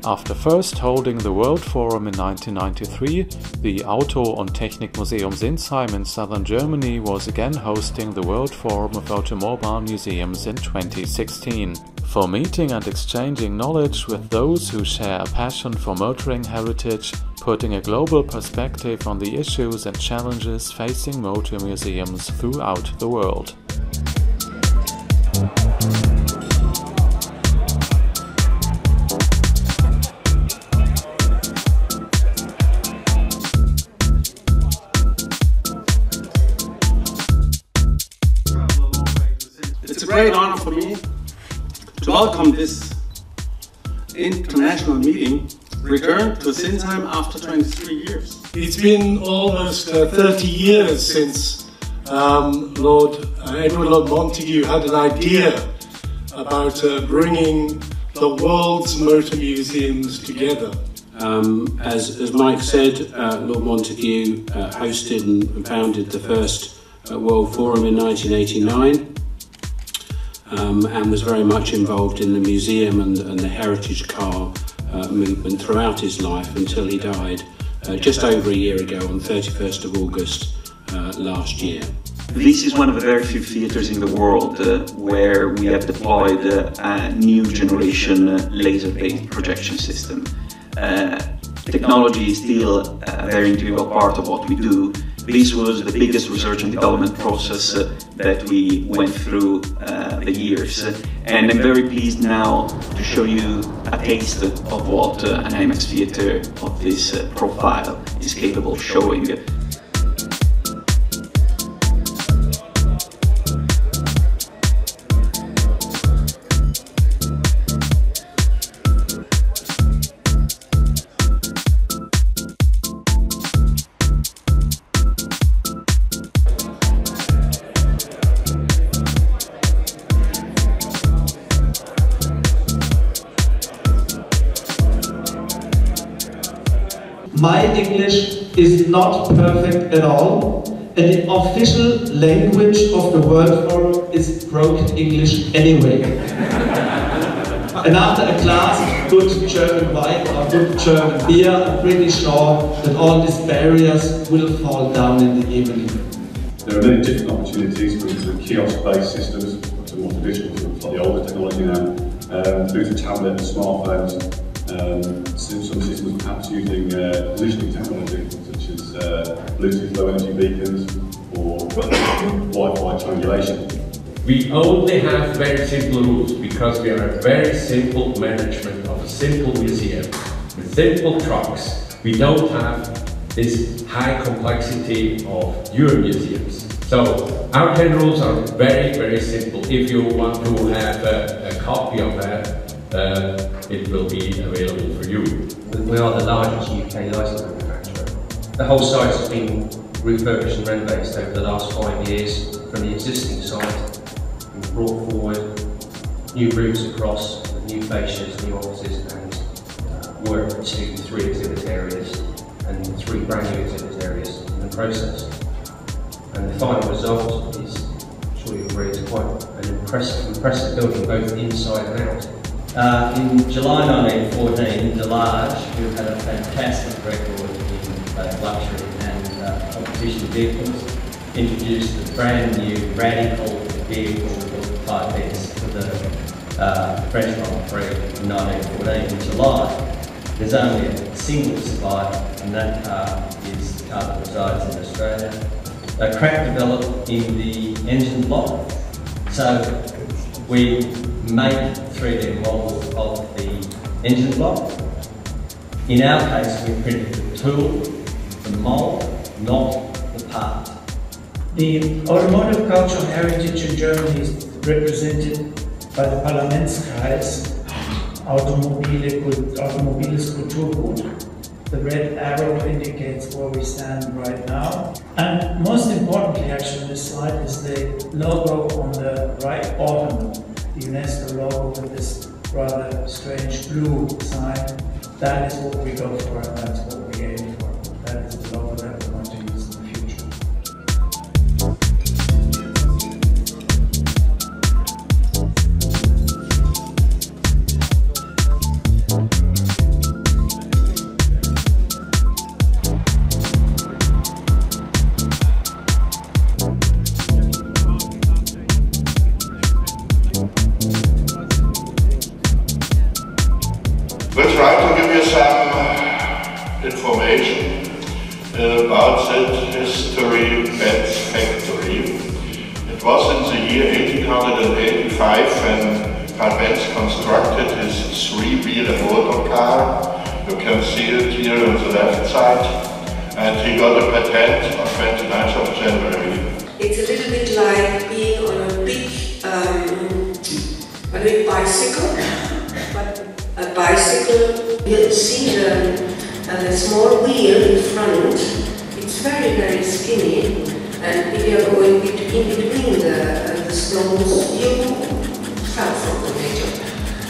After first holding the World Forum in 1993, the Auto- und Technik-Museum Sinsheim in southern Germany was again hosting the World Forum of Automobile Museums in 2016. For meeting and exchanging knowledge with those who share a passion for motoring heritage, putting a global perspective on the issues and challenges facing motor museums throughout the world. It's a great honor for me to welcome this international meeting, return to Sinsheim after 23 years. It's been almost 30 years since Edward Lord Montague had an idea about bringing the world's motor museums together. As Mike said, Lord Montague hosted and founded the first World Forum in 1989. And was very much involved in the museum and the heritage car movement throughout his life until he died just over a year ago on 31st of August last year. This is one of the very few theatres in the world where we have deployed a new generation laser-based projection system. Technology is still a very integral part of what we do. This was the biggest research and development process that we went through the years, and I'm very pleased now to show you a taste of what an IMAX theatre of this profile is capable of showing. My English is not perfect at all, and the official language of the World Forum is broken English anyway. And after a glass of good German wine or good German beer, I'm pretty sure that all these barriers will fall down in the evening. There are many different opportunities from the kiosk-based systems to more traditional, like the older technology now, through to tablet and smartphones. Some systems perhaps using positioning technology such as Bluetooth low energy beacons or Wi-Fi triangulation. We only have very simple rules because we are a very simple management of a simple museum with simple trucks. We don't have this high complexity of your museums. So our 10 rules are very, very simple. If you want to have a copy of that, it will be available for you. We are the largest UK license manufacturer. The whole site has been refurbished and renovated over the last 5 years from the existing site. We've brought forward new routes across, new fascias, new offices, and work to 3 exhibit areas and 3 brand new exhibit areas in the process. And the final result is, I'm sure you agree, it's quite an impressive building, both inside and out. In July 1914, Delage, who had a fantastic record in both luxury and competition vehicles, introduced a brand new radical vehicle called Type S to the French Grand Prix in 1914 in July. There's only a single supplier, and that car is the car that resides in Australia. A crack developed in the engine block, so we make 3D models of the engine block. In our case, we printed the tool, the mould, not the part. The automotive cultural heritage in Germany is represented by the Parlamentskreis Automobiles Kulturgut. The red arrow indicates where we stand right now. And most importantly, actually, on this slide is the logo on the right bottom, the UNESCO logo with this rather strange blue sign. That is what we go for, and that's what we aim for. That is the logo that we want to use in the future. was in the year 1885 when Carl Benz constructed his three-wheeler motor car. You can see it here on the left side. And he got a patent on 29th of January. It's a little bit like being on a big bicycle. But a bicycle, you'll see the small wheel in front. It's very, very skinny. And if you're going in between the stones, you fall from the middle.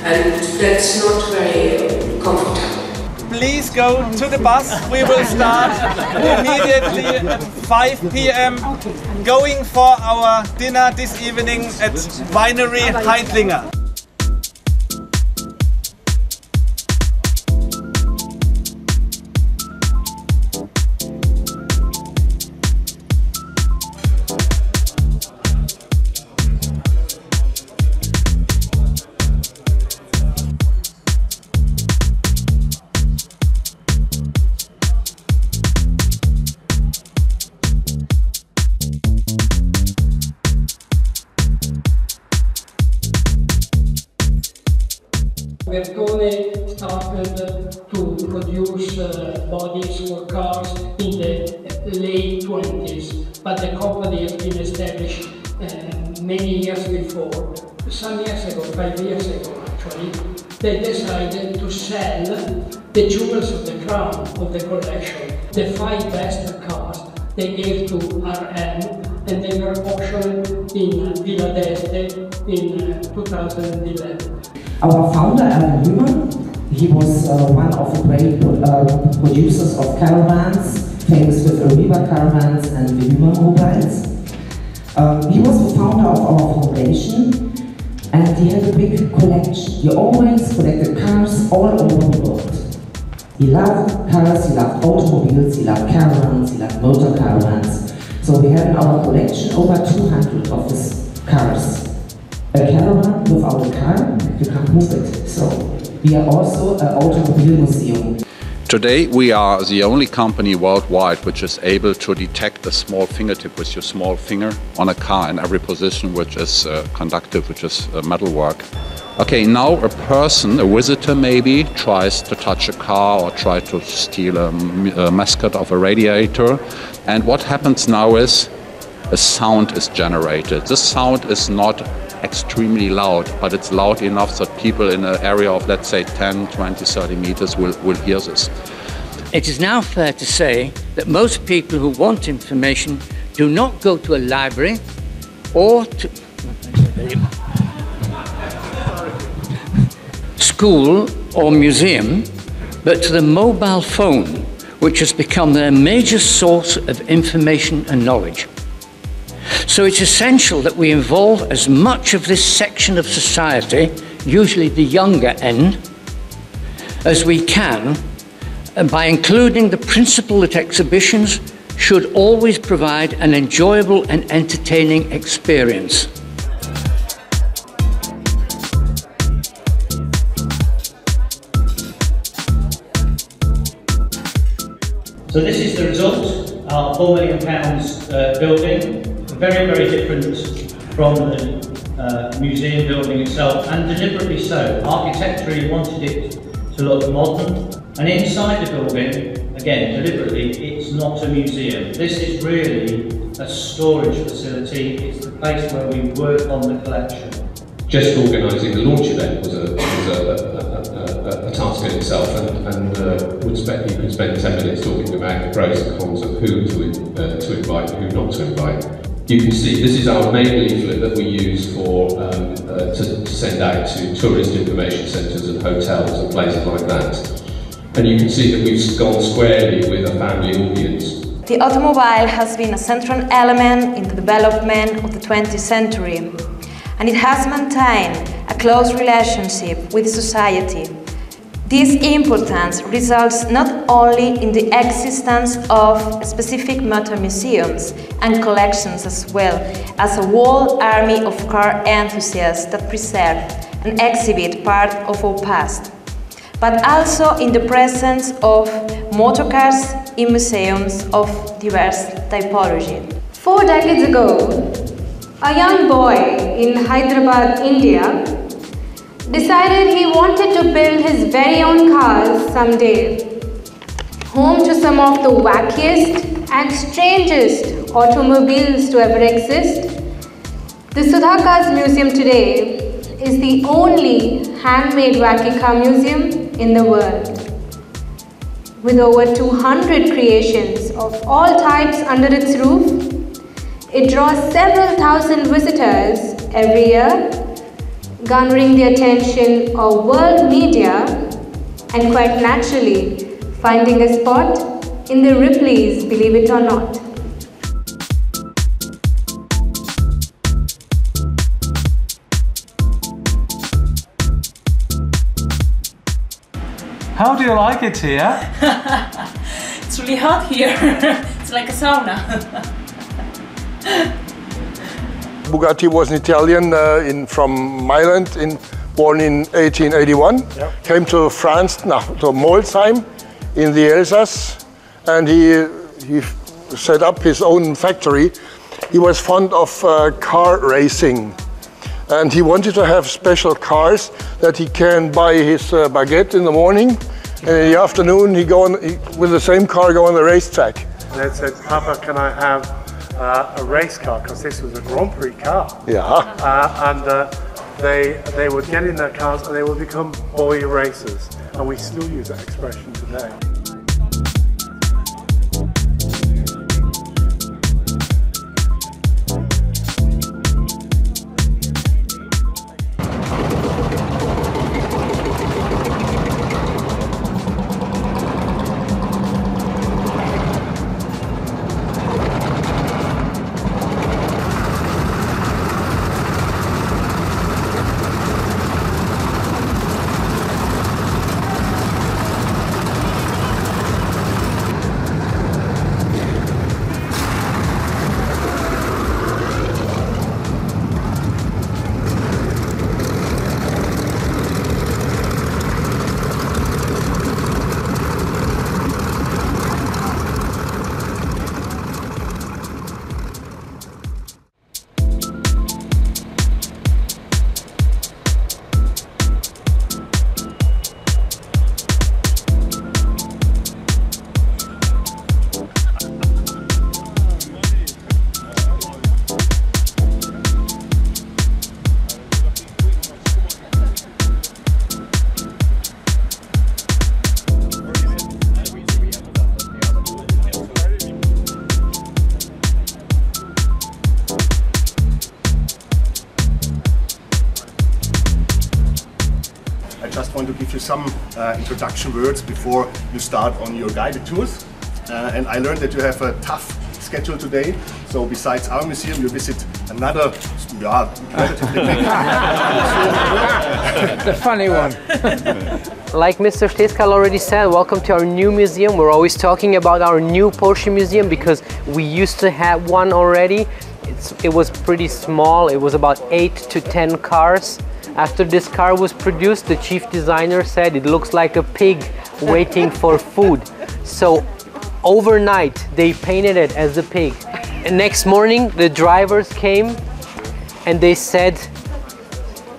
And that's not very comfortable. Please go to the bus. We will start immediately at 5 p.m. going for our dinner this evening at Winery Heidlinger. Bertone started to produce bodies for cars in the late 20s, but the company has been established many years before. Some years ago, 5 years ago actually, they decided to sell the jewels of the crown of the collection. The 5 best cars they gave to RM, and they were auctioned in Villa d'Este in 2011. Our founder, Alan Newman, he was one of the great producers of caravans, famous with Arriva caravans and the Newman mobiles. He was the founder of our foundation, and he had a big collection. He always collected cars all over the world. He loved cars, he loved automobiles, he loved caravans, he loved motor caravans. So we have in our collection over 200 of his cars. A caravan without a car, you can't move it. So we are also an automobile museum. Today we are the only company worldwide which is able to detect a small fingertip with your small finger on a car in every position which is conductive, which is metalwork. Okay, now a person, a visitor maybe, tries to touch a car or try to steal a mascot of a radiator, and what happens now is a sound is generated. This sound is not extremely loud, but it's loud enough that people in an area of, let's say, 10, 20, 30 meters will hear this. It is now fair to say that most people who want information do not go to a library or to school or museum, but to the mobile phone, which has become their major source of information and knowledge. So it's essential that we involve as much of this section of society, usually the younger end, as we can, by including the principle that exhibitions should always provide an enjoyable and entertaining experience. So this is the result, our £4 million building. Very, very different from the museum building itself, and deliberately so. Architecturally wanted it to look modern, and inside the building, again, deliberately, it's not a museum. This is really a storage facility. It's the place where we work on the collection. Just organising the launch event was a task in itself, and you could spend 10 minutes talking about the pros and cons of who to invite and who not to invite. You can see this is our main leaflet that we use for to send out to tourist information centres and hotels and places like that. And you can see that we've gone squarely with a family audience. The automobile has been a central element in the development of the 20th century, and it has maintained a close relationship with society. This importance results not only in the existence of specific motor museums and collections, as well as a whole army of car enthusiasts that preserve and exhibit part of our past, but also in the presence of motorcars in museums of diverse typology. 4 decades ago, a young boy in Hyderabad, India, decided he wanted to build his very own cars someday. Home to some of the wackiest and strangest automobiles to ever exist, the Sudhakar's Museum today is the only handmade wacky car museum in the world. With over 200 creations of all types under its roof, it draws several thousand visitors every year, garnering the attention of world media and quite naturally finding a spot in the Ripley's Believe It or Not. How do you like it here? It's really hot here. It's like a sauna. Bugatti was an Italian from Milan, born in 1881. Yep. Came to France, to Sinsheim in the Alsace, and he set up his own factory. He was fond of car racing, and he wanted to have special cars that he can buy his baguette in the morning, and in the afternoon with the same car go on the racetrack. And they said, "Papa, can I have a race car?" Because this was a Grand Prix car. Yeah. And they would get in their cars and they would become boy racers, and we still use that expression today. I just want to give you some introduction words before you start on your guided tours. And I learned that you have a tough schedule today. So besides our museum, you visit another, relatively big the funny one. Like Mr. Steskal already said, welcome to our new museum. We're always talking about our new Porsche Museum because we used to have one already. It was pretty small. It was about 8 to 10 cars. After this car was produced, the chief designer said it looks like a pig waiting for food. So overnight, they painted it as a pig. And next morning, the drivers came and they said,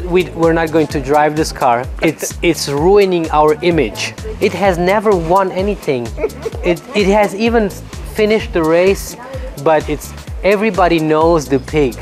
we're not going to drive this car. It's ruining our image. It has never won anything. It has even finished the race, but everybody knows the pig.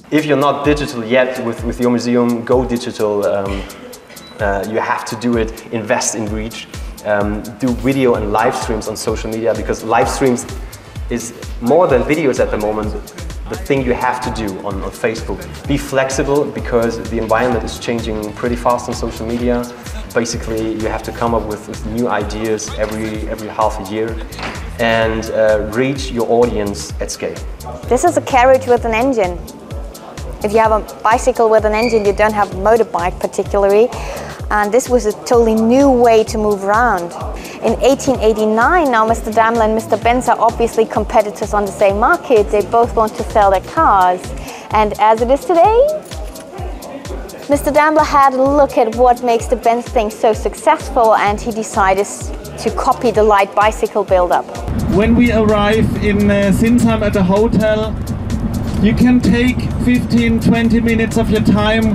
If you're not digital yet with your museum, go digital. You have to do it, invest in reach, do video and live streams on social media, because live streams is more than videos at the moment, the thing you have to do on Facebook. Be flexible, because the environment is changing pretty fast on social media, basically, you have to come up with new ideas every half a year and reach your audience at scale. This is a carriage with an engine. If you have a bicycle with an engine, you don't have a motorbike particularly. And this was a totally new way to move around. In 1889, now Mr. Daimler and Mr. Benz are obviously competitors on the same market. They both want to sell their cars. And as it is today, Mr. Daimler had a look at what makes the Benz thing so successful, and he decided to copy the light bicycle build-up. When we arrive in Sinsheim at the hotel, you can take 15-20 minutes of your time.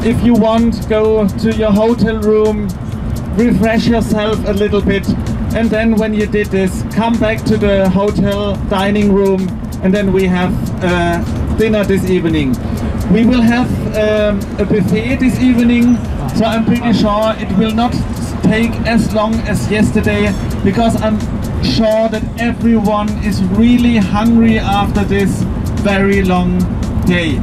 If you want, go to your hotel room, refresh yourself a little bit, and then when you did this, come back to the hotel dining room, and then we have dinner this evening. We will have a buffet this evening, so I'm pretty sure it will not take as long as yesterday, because I'm sure that everyone is really hungry after this very long day.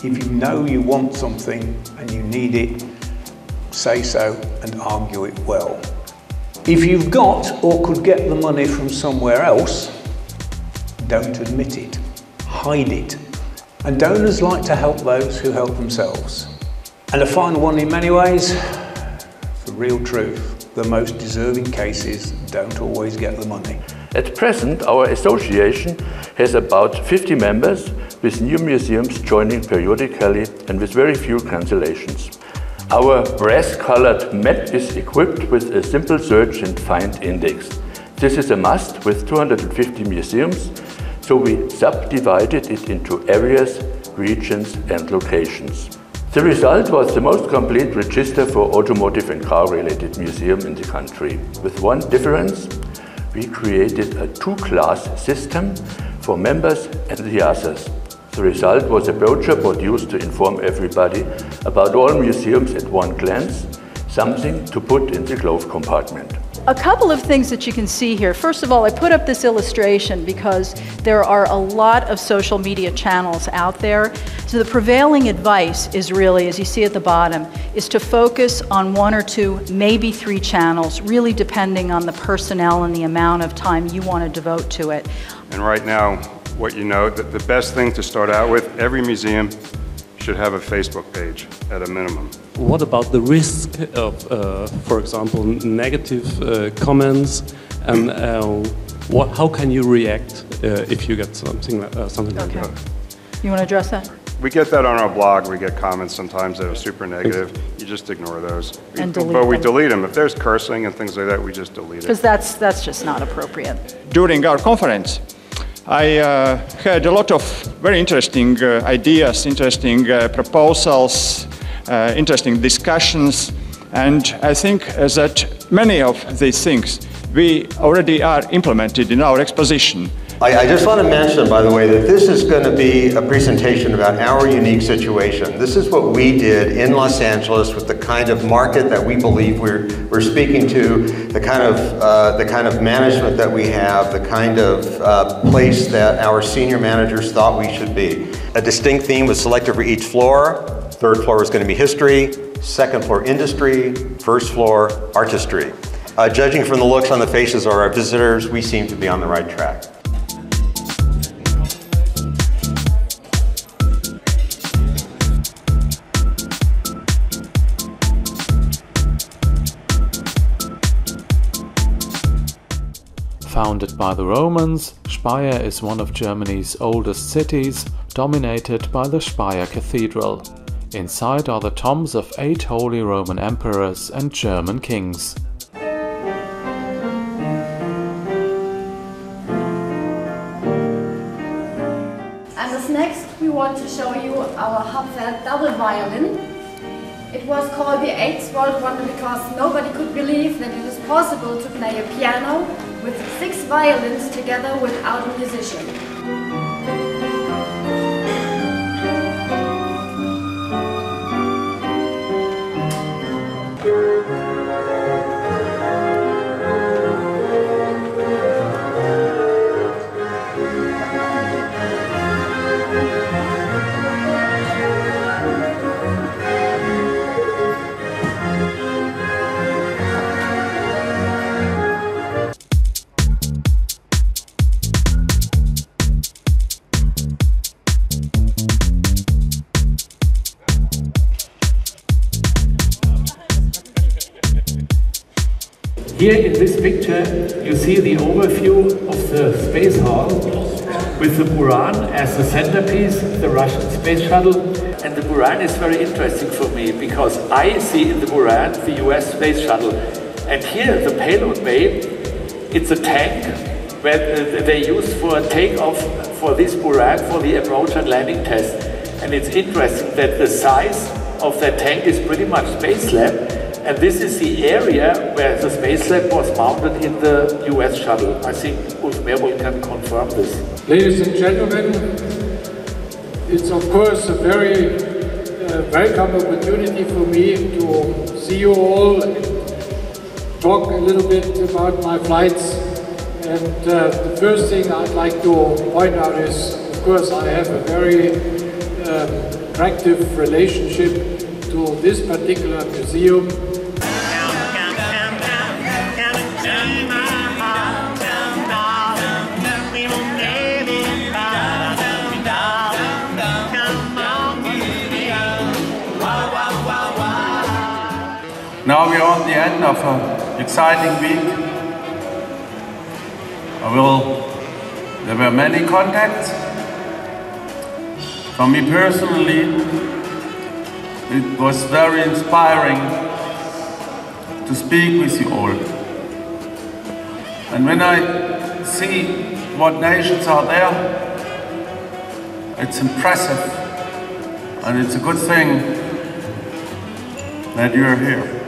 If you know you want something and you need it, say so and argue it well. If you've got or could get the money from somewhere else, don't admit it, hide it. And donors like to help those who help themselves. And a final one in many ways, the real truth, the most deserving cases don't always get the money. At present, our association has about 50 members, with new museums joining periodically and with very few cancellations. Our brass-colored map is equipped with a simple search and find index. This is a must with 250 museums, so we subdivided it into areas, regions and locations. The result was the most complete register for automotive and car-related museum in the country. With one difference, we created a two-class system for members and the others. The result was a brochure produced to inform everybody about all museums at one glance, something to put in the glove compartment. A couple of things that you can see here. First of all, I put up this illustration because there are a lot of social media channels out there. So the prevailing advice is really, as you see at the bottom, is to focus on one or two, maybe three channels, really depending on the personnel and the amount of time you want to devote to it. And right now, what you know, the best thing to start out with, every museum should have a Facebook page at a minimum. What about the risk of, for example, negative comments, and how can you react if you get something like that? You want to address that? We get that on our blog. We get comments sometimes that are super negative. You just ignore those. And delete but we them. delete them. If there's cursing and things like that, we just delete it. Because that's just not appropriate. During our conference, I heard a lot of very interesting ideas, interesting proposals, interesting discussions, and I think that many of these things we already are implemented in our exposition. I just want to mention, by the way, that this is going to be a presentation about our unique situation. This is what we did in Los Angeles with the kind of market that we believe we're speaking to, the kind of management that we have, the kind of place that our senior managers thought we should be. A distinct theme was selected for each floor. Third floor was going to be history, second floor industry, first floor artistry. Judging from the looks on the faces of our visitors, we seem to be on the right track. Founded by the Romans, Speyer is one of Germany's oldest cities, dominated by the Speyer Cathedral. Inside are the tombs of 8 Holy Roman Emperors and German kings. And as next we want to show you our Hopfeld double violin. It was called the 8th World Wonder because nobody could believe that it is possible to play a piano with 6 violins together without a musician. Here in this picture you see the overview of the space hall with the Buran as the centerpiece, the Russian space shuttle. And the Buran is very interesting for me because I see in the Buran the US space shuttle. And here the payload bay, it's a tank where they use for takeoff for this Buran for the approach and landing test. And it's interesting that the size of that tank is pretty much Space Lab. And this is the area where the Space Lab was mounted in the US shuttle. I think Ulf Merbold can confirm this. Ladies and gentlemen, it's of course a very welcome opportunity for me to see you all and talk a little bit about my flights. And the first thing I'd like to point out is, of course, I have a very attractive relationship to this particular museum. Now we are on the end of an exciting week. There were many contacts. For me personally, it was very inspiring to speak with you all. And when I see what nations are there, it's impressive and it's a good thing that you're here.